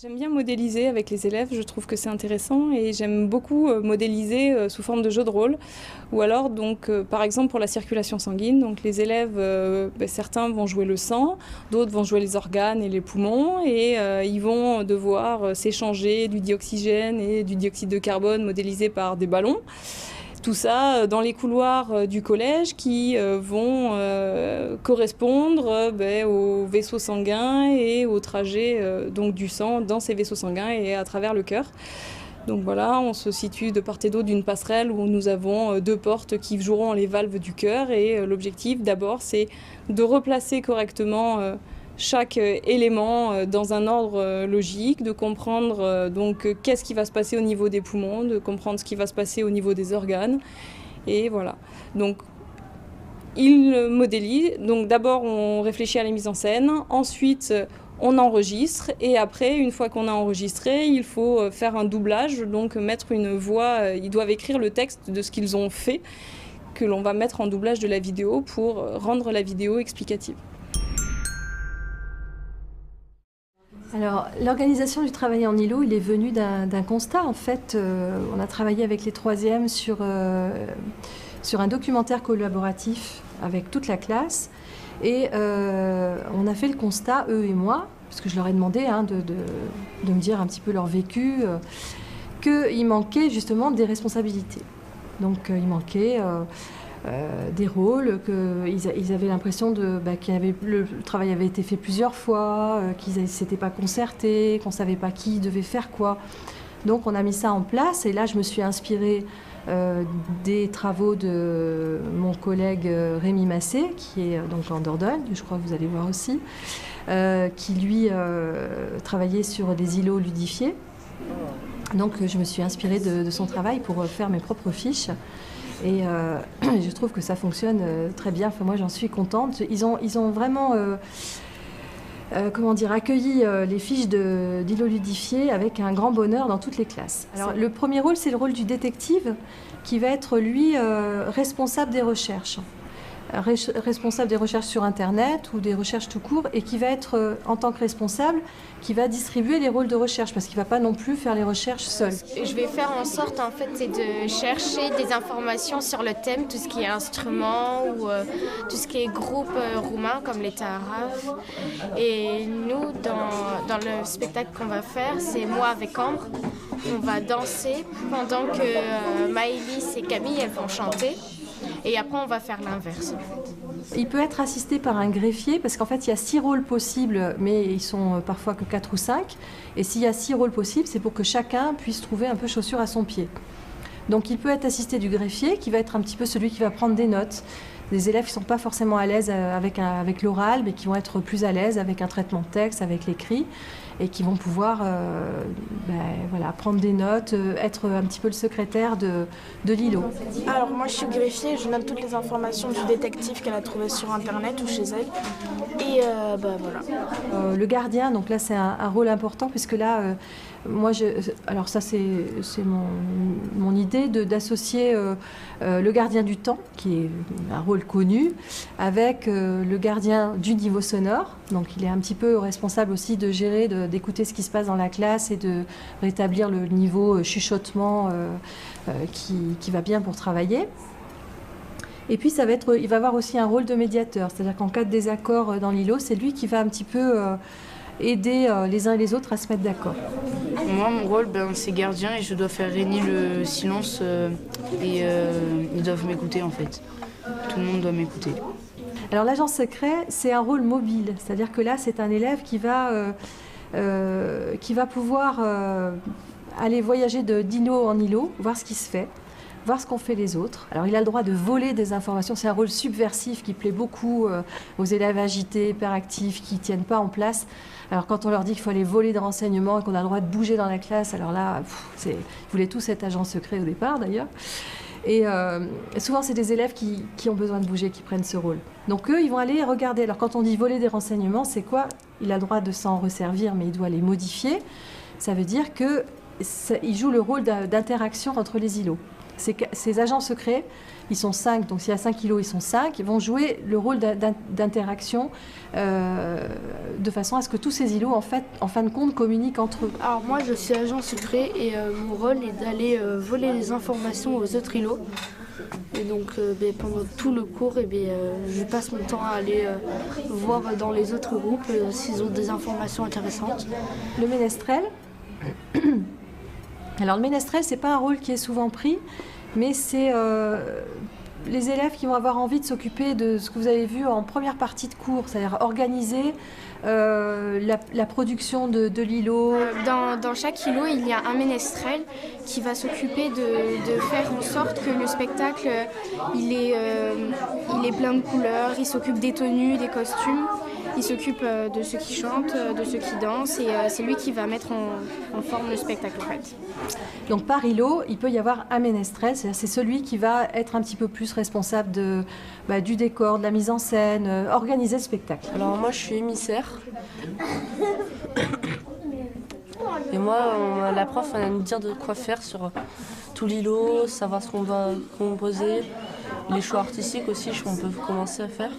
J'aime bien modéliser avec les élèves, je trouve que c'est intéressant et j'aime beaucoup modéliser sous forme de jeu de rôle. Ou alors, par exemple, pour la circulation sanguine, donc les élèves, certains vont jouer le sang, d'autres vont jouer les organes et les poumons et ils vont devoir s'échanger du dioxygène et du dioxyde de carbone modélisé par des ballons. Tout ça dans les couloirs du collège qui vont correspondre aux vaisseaux sanguins et au trajet du sang dans ces vaisseaux sanguins et à travers le cœur. Donc voilà, on se situe de part et d'autre d'une passerelle où nous avons deux portes qui joueront les valves du cœur et l'objectif d'abord c'est de replacer correctement chaque élément dans un ordre logique, de comprendre qu'est-ce qui va se passer au niveau des poumons, de comprendre ce qui va se passer au niveau des organes. Et voilà. Donc, il modélise. Donc, d'abord, on réfléchit à la mise en scène. Ensuite, on enregistre. Et après, une fois qu'on a enregistré, il faut faire un doublage, donc mettre une voix. Ils doivent écrire le texte de ce qu'ils ont fait, que l'on va mettre en doublage de la vidéo pour rendre la vidéo explicative. Alors, l'organisation du travail en îlot, il est venu d'un constat. En fait, on a travaillé avec les troisièmes sur un documentaire collaboratif avec toute la classe. Et on a fait le constat, eux et moi, parce que je leur ai demandé de me dire un petit peu leur vécu, qu'il manquait justement des responsabilités. Donc, il manquait des rôles, qu'ils avaient l'impression le travail avait été fait plusieurs fois, qu'ils ne s'étaient pas concertés, qu'on ne savait pas qui devait faire quoi. Donc on a mis ça en place et là je me suis inspirée des travaux de mon collègue Rémi Massé, qui est donc en Dordogne, je crois que vous allez voir aussi, qui lui travaillait sur des îlots ludifiés. Donc je me suis inspirée de son travail pour faire mes propres fiches. Et je trouve que ça fonctionne très bien. Enfin, moi, j'en suis contente. Ils ont vraiment accueilli les fiches d'îlots ludifiés avec un grand bonheur dans toutes les classes. Alors, le premier rôle, c'est le rôle du détective qui va être, lui, responsable des recherches. Responsable des recherches sur Internet ou des recherches tout court et qui va être, en tant que responsable, qui va distribuer les rôles de recherche parce qu'il ne va pas non plus faire les recherches seul. Je vais faire en sorte, en fait, c'est de chercher des informations sur le thème, tout ce qui est instruments ou tout ce qui est groupe roumain comme les Taharaf. Et nous, dans le spectacle qu'on va faire, c'est moi avec Ambre. On va danser pendant que Maëlys et Camille, elles vont chanter. Et après, on va faire l'inverse. Il peut être assisté par un greffier parce qu'en fait, il y a 6 rôles possibles, mais ils sont parfois que 4 ou 5. Et s'il y a 6 rôles possibles, c'est pour que chacun puisse trouver un peu chaussure à son pied. Donc, il peut être assisté du greffier qui va être un petit peu celui qui va prendre des notes. Des élèves qui ne sont pas forcément à l'aise avec l'oral, mais qui vont être plus à l'aise avec un traitement de texte, avec l'écrit, et qui vont pouvoir prendre des notes, être un petit peu le secrétaire de l'îlot. Alors moi je suis greffier, je note toutes les informations du détective qu'elle a trouvé sur Internet ou chez elle. Et voilà. Le gardien, donc là c'est un rôle important puisque là, alors ça c'est mon idée d'associer le gardien du temps, qui est un rôle connu, avec le gardien du niveau sonore. Donc il est un petit peu responsable aussi de gérer, d'écouter ce qui se passe dans la classe et de rétablir le niveau chuchotement qui va bien pour travailler. Et puis il va avoir aussi un rôle de médiateur, c'est-à-dire qu'en cas de désaccord dans l'îlot, c'est lui qui va un petit peu aider les uns et les autres à se mettre d'accord. Moi, mon rôle, c'est gardien et je dois faire régner le silence et ils doivent m'écouter en fait. Tout le monde doit m'écouter. Alors l'agent secret, c'est un rôle mobile, c'est-à-dire que là, c'est un élève qui va pouvoir aller voyager d'îlot en îlot, voir ce qui se fait, voir ce qu'ont fait les autres. Alors il a le droit de voler des informations, c'est un rôle subversif qui plaît beaucoup aux élèves agités, hyperactifs, qui ne tiennent pas en place. Alors quand on leur dit qu'il faut aller voler des renseignements et qu'on a le droit de bouger dans la classe, alors là, ils voulaient tous être agents secrets au départ d'ailleurs. Et souvent, c'est des élèves qui ont besoin de bouger, qui prennent ce rôle. Donc eux, ils vont aller regarder. Alors quand on dit voler des renseignements, c'est quoi? Il a le droit de s'en resservir, mais il doit les modifier. Ça veut dire qu'il joue le rôle d'interaction entre les îlots. Ces agents secrets, ils sont 5, donc s'il y a 5 îlots, ils sont 5, ils vont jouer le rôle d'interaction de façon à ce que tous ces îlots, en fin de compte, communiquent entre eux. Alors moi, je suis agent secret et mon rôle est d'aller voler les informations aux autres îlots. Et donc pendant tout le cours, je passe mon temps à aller voir dans les autres groupes s'ils ont des informations intéressantes. Le ménestrel. Alors le ménestrel, c'est pas un rôle qui est souvent pris, mais c'est les élèves qui vont avoir envie de s'occuper de ce que vous avez vu en première partie de cours, c'est-à-dire organiser la production de l'îlot. Dans chaque îlot, il y a un ménestrel qui va s'occuper de faire en sorte que le spectacle il est plein de couleurs, il s'occupe des tenues, des costumes. Il s'occupe de ceux qui chantent, de ceux qui dansent et c'est lui qui va mettre en forme le spectacle en fait. Donc par îlot, il peut y avoir un ménestrel, c'est celui qui va être un petit peu plus responsable du décor, de la mise en scène, organiser le spectacle. Alors moi je suis émissaire. Et moi, la prof elle va nous dire de quoi faire sur tout l'îlot, savoir ce qu'on doit composer, les choix artistiques aussi qu'on peut commencer à faire.